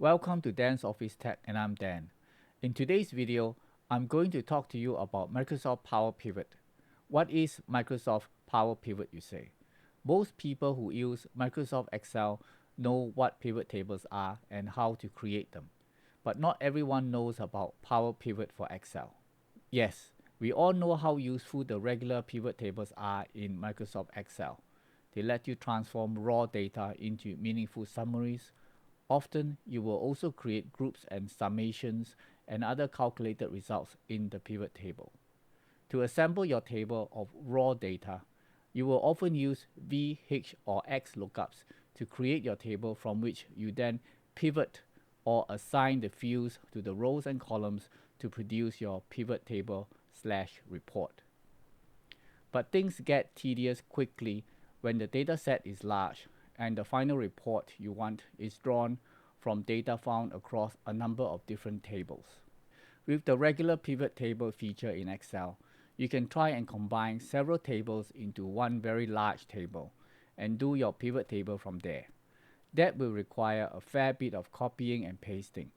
Welcome to Dan's Office Tech, and I'm Dan. In today's video, I'm going to talk to you about Microsoft Power Pivot. What is Microsoft Power Pivot, you say? Most people who use Microsoft Excel know what pivot tables are and how to create them. But not everyone knows about Power Pivot for Excel. Yes, we all know how useful the regular pivot tables are in Microsoft Excel. They let you transform raw data into meaningful summaries. Often, you will also create groups and summations and other calculated results in the pivot table. To assemble your table of raw data, you will often use V, H, or X lookups to create your table from which you then pivot or assign the fields to the rows and columns to produce your pivot table/report. But things get tedious quickly when the data set is large and the final report you want is drawn from data found across a number of different tables. With the regular pivot table feature in Excel, you can try and combine several tables into one very large table and do your pivot table from there. That will require a fair bit of copying and pasting.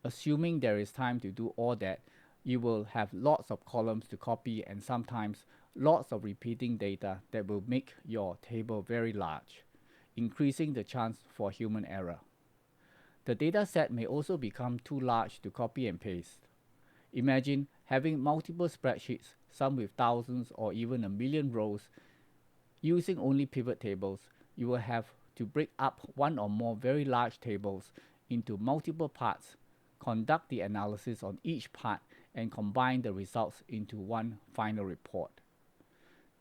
Assuming there is time to do all that, you will have lots of columns to copy and sometimes lots of repeating data that will make your table very large, increasing the chance for human error. The data set may also become too large to copy and paste. Imagine having multiple spreadsheets, some with thousands or even a million rows. Using only pivot tables, you will have to break up one or more very large tables into multiple parts, conduct the analysis on each part, and combine the results into one final report.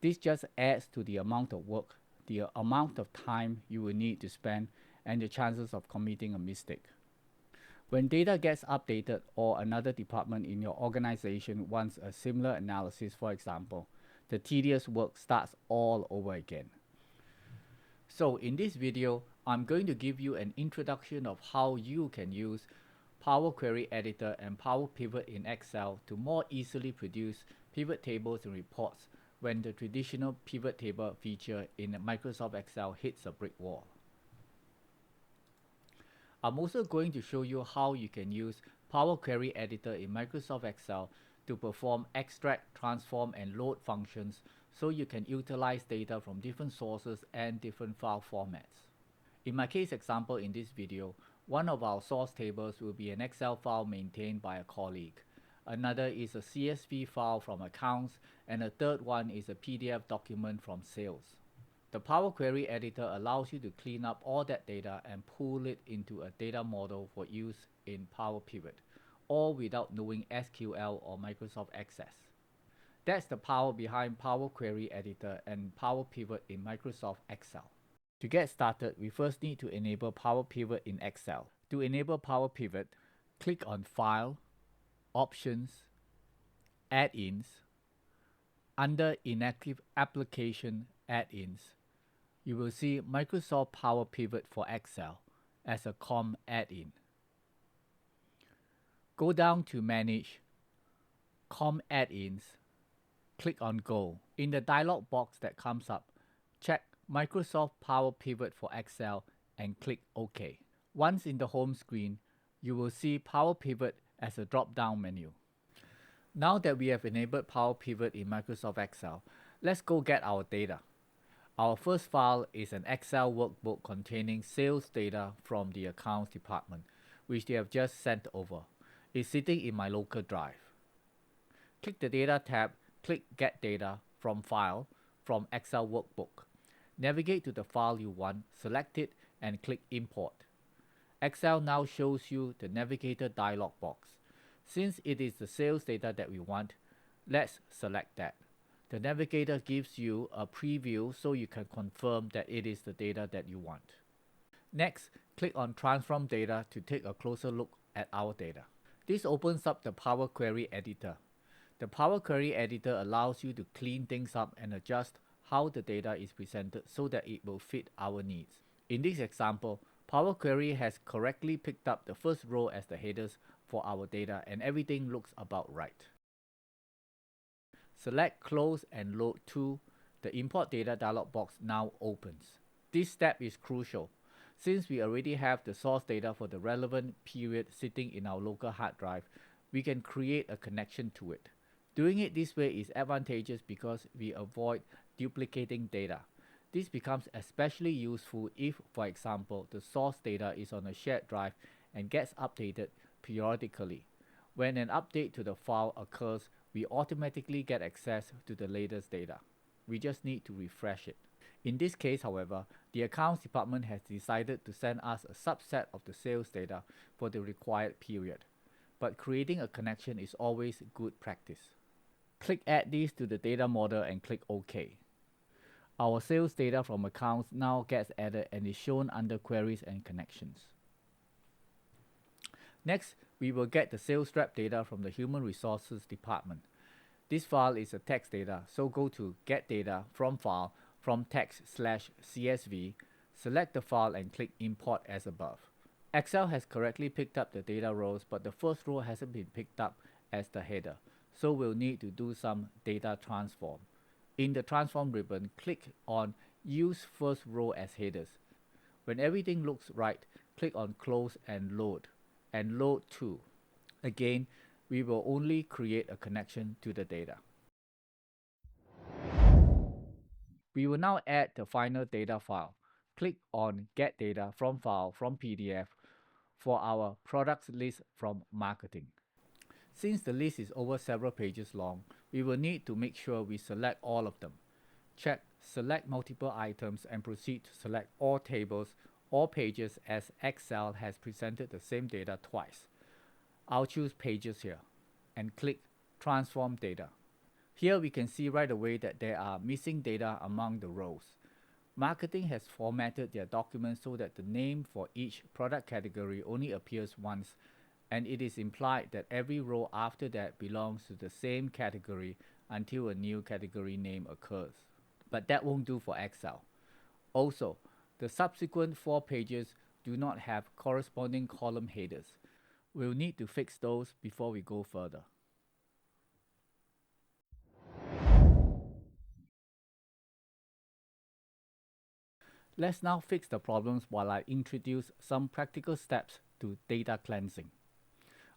This just adds to the amount of work, the amount of time you will need to spend, and the chances of committing a mistake. When data gets updated or another department in your organization wants a similar analysis, for example, the tedious work starts all over again. So in this video, I'm going to give you an introduction of how you can use Power Query Editor and Power Pivot in Excel to more easily produce pivot tables and reports when the traditional pivot table feature in Microsoft Excel hits a brick wall. I'm also going to show you how you can use Power Query Editor in Microsoft Excel to perform extract, transform, and load functions so you can utilize data from different sources and different file formats. In my case example in this video, one of our source tables will be an Excel file maintained by a colleague. Another is a CSV file from accounts, and a third one is a PDF document from sales. The Power Query Editor allows you to clean up all that data and pull it into a data model for use in Power Pivot, all without knowing SQL or Microsoft Access. That's the power behind Power Query Editor and Power Pivot in Microsoft Excel. To get started, we first need to enable Power Pivot in Excel. To enable Power Pivot, click on File, Options, Add-ins. Under Inactive Application Add-ins, you will see Microsoft Power Pivot for Excel as a COM add-in. Go down to Manage, COM Add-ins, click on Go. In the dialog box that comes up, check Microsoft Power Pivot for Excel and click OK. Once in the home screen, you will see Power Pivot as a drop-down menu. Now that we have enabled Power Pivot in Microsoft Excel, let's go get our data. Our first file is an Excel workbook containing sales data from the accounts department, which they have just sent over. It's sitting in my local drive. Click the Data tab, click Get Data from File from Excel Workbook. Navigate to the file you want, select it, and click Import. Excel now shows you the Navigator dialog box. Since it is the sales data that we want, let's select that. The Navigator gives you a preview so you can confirm that it is the data that you want. Next, click on Transform Data to take a closer look at our data. This opens up the Power Query Editor. The Power Query Editor allows you to clean things up and adjust how the data is presented so that it will fit our needs. In this example, Power Query has correctly picked up the first row as the headers for our data, and everything looks about right. Select Close and Load to. The Import Data dialog box now opens. This step is crucial. Since we already have the source data for the relevant period sitting in our local hard drive, we can create a connection to it. Doing it this way is advantageous because we avoid duplicating data. This becomes especially useful if, for example, the source data is on a shared drive and gets updated periodically. When an update to the file occurs, we automatically get access to the latest data. We just need to refresh it. In this case, however, the accounts department has decided to send us a subset of the sales data for the required period. But creating a connection is always good practice. Click Add this to the data model and click OK. Our sales data from accounts now gets added and is shown under Queries and Connections. Next, we will get the sales rep data from the Human Resources department. This file is a text data, so go to Get Data from File from text/CSV, select the file and click Import as above. Excel has correctly picked up the data rows, but the first row hasn't been picked up as the header, so we'll need to do some data transform. In the Transform ribbon, click on Use First Row as Headers. When everything looks right, click on Close and Load to. Again, we will only create a connection to the data. We will now add the final data file. Click on Get Data from File from PDF for our products list from marketing. Since the list is over several pages long, we will need to make sure we select all of them. Check Select Multiple Items and proceed to select all tables or pages as Excel has presented the same data twice. I'll choose Pages here and click Transform Data. Here we can see right away that there are missing data among the rows. Marketing has formatted their document so that the name for each product category only appears once, and it is implied that every row after that belongs to the same category until a new category name occurs. But that won't do for Excel. Also, the subsequent 4 pages do not have corresponding column headers. We'll need to fix those before we go further. Let's now fix the problems while I introduce some practical steps to data cleansing.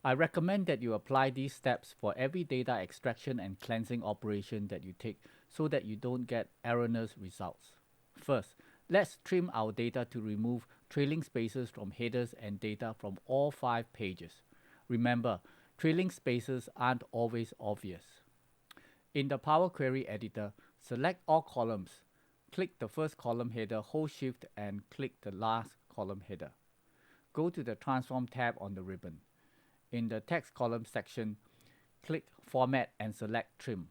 I recommend that you apply these steps for every data extraction and cleansing operation that you take so that you don't get erroneous results. First, let's trim our data to remove trailing spaces from headers and data from all 5 pages. Remember, trailing spaces aren't always obvious. In the Power Query editor, select all columns. Click the first column header, hold Shift and click the last column header. Go to the Transform tab on the ribbon. In the text column section, click Format and select Trim.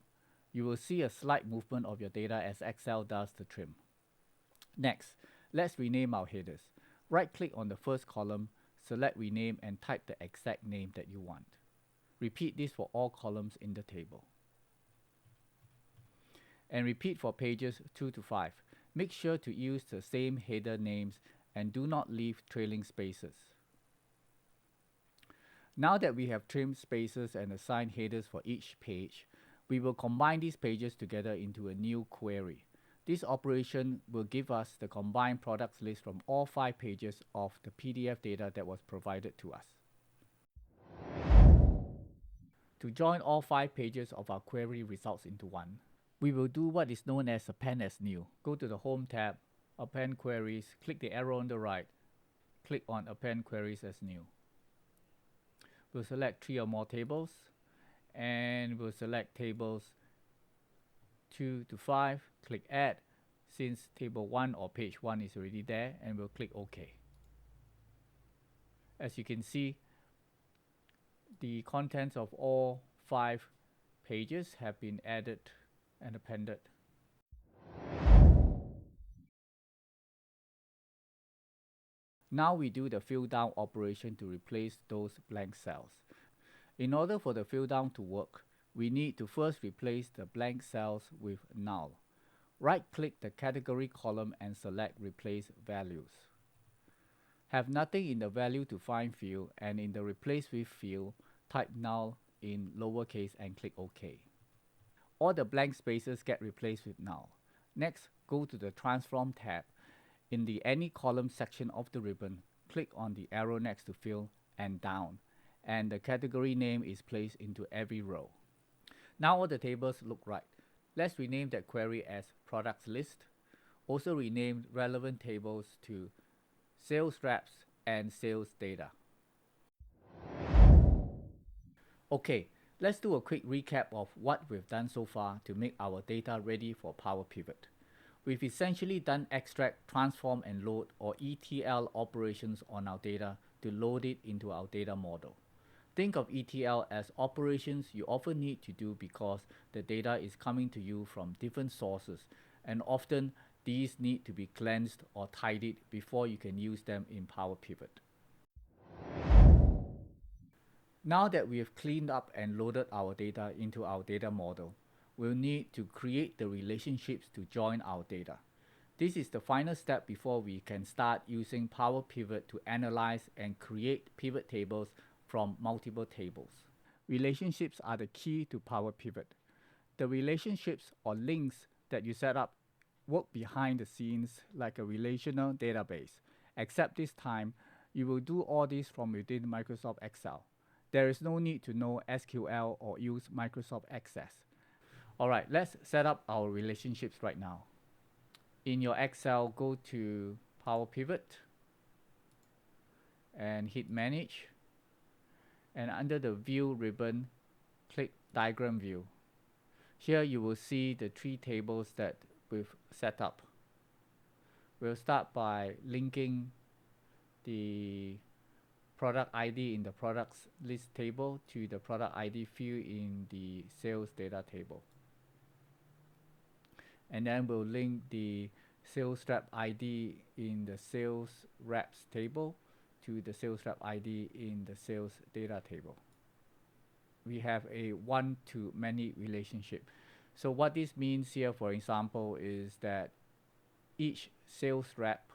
You will see a slight movement of your data as Excel does the trim. Next, let's rename our headers. Right-click on the first column, select Rename and type the exact name that you want. Repeat this for all columns in the table. And repeat for pages 2 to 5. Make sure to use the same header names and do not leave trailing spaces. Now that we have trimmed spaces and assigned headers for each page, we will combine these pages together into a new query. This operation will give us the combined products list from all 5 pages of the PDF data that was provided to us. To join all 5 pages of our query results into one, we will do what is known as Append as New. Go to the Home tab, Append Queries, click the arrow on the right, click on Append Queries as New. We'll select 3 or more tables, and we'll select tables 2 to 5, click Add, since table 1 or page 1 is already there, and we'll click OK. As you can see, the contents of all 5 pages have been added and appended. Now we do the fill down operation to replace those blank cells. In order for the fill down to work, we need to first replace the blank cells with null. Right-click the category column and select Replace Values. Have nothing in the Value to Find field, and in the Replace With field, type null in lowercase and click OK. All the blank spaces get replaced with null. Next, go to the Transform tab. In the Any Column section of the ribbon, click on the arrow next to Fill and Down, and the category name is placed into every row. Now all the tables look right. Let's rename that query as Products List. Also rename relevant tables to Sales Reps and Sales Data. Okay, let's do a quick recap of what we've done so far to make our data ready for Power Pivot. We've essentially done extract, transform, and load, or ETL operations on our data to load it into our data model. Think of ETL as operations you often need to do because the data is coming to you from different sources, and often these need to be cleansed or tidied before you can use them in Power Pivot. Now that we have cleaned up and loaded our data into our data model, we'll need to create the relationships to join our data. This is the final step before we can start using Power Pivot to analyze and create pivot tables from multiple tables. Relationships are the key to Power Pivot. The relationships or links that you set up work behind the scenes like a relational database, except this time you will do all this from within Microsoft Excel. There is no need to know SQL or use Microsoft Access. Alright, let's set up our relationships right now. In your Excel, go to Power Pivot and hit Manage. And under the View ribbon, click Diagram View. Here you will see the three tables that we've set up. We'll start by linking the product ID in the products list table to the product ID field in the sales data table. And then we'll link the sales rep ID in the sales reps table to the sales rep ID in the sales data table. We have a one-to-many relationship. So what this means here, for example, is that each sales rep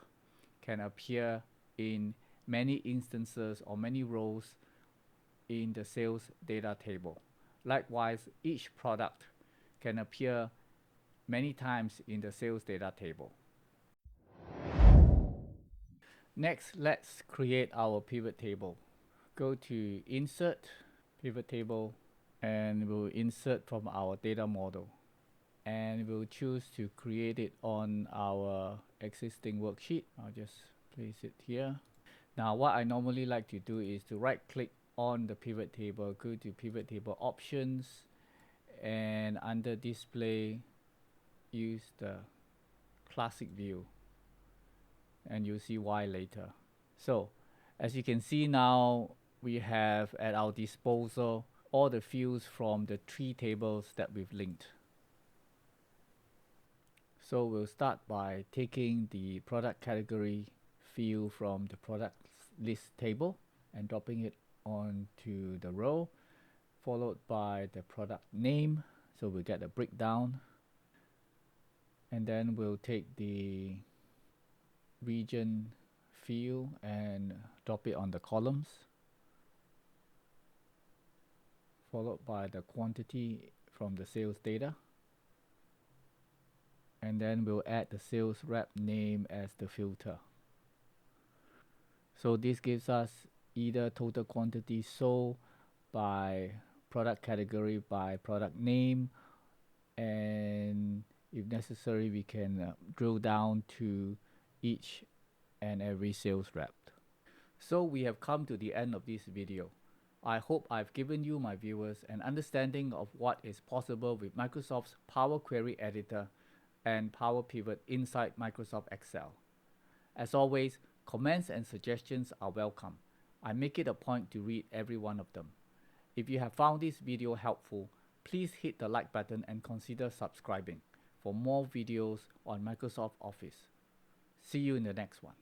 can appear in many instances or many rows in the sales data table. Likewise, each product can appear many times in the sales data table. Next, let's create our pivot table. Go to Insert, Pivot Table, and we'll insert from our data model. And we'll choose to create it on our existing worksheet. I'll just place it here. Now, what I normally like to do is to right-click on the pivot table, go to Pivot Table Options, and under Display, use the Classic View, and you'll see why later. So, as you can see now, we have at our disposal all the fields from the three tables that we've linked. So we'll start by taking the product category field from the product list table and dropping it onto the row, followed by the product name. So we'll get a breakdown. And then we'll take the region field and drop it on the columns, followed by the quantity from the sales data. And then we'll add the sales rep name as the filter. So this gives us either total quantity sold by product category by product name, and if necessary we can drill down to each and every sales rep. So we have come to the end of this video. I hope I've given you, my viewers, an understanding of what is possible with Microsoft's Power Query Editor and Power Pivot inside Microsoft Excel. As always, comments and suggestions are welcome. I make it a point to read every one of them. If you have found this video helpful, please hit the like button and consider subscribing for more videos on Microsoft Office. See you in the next one.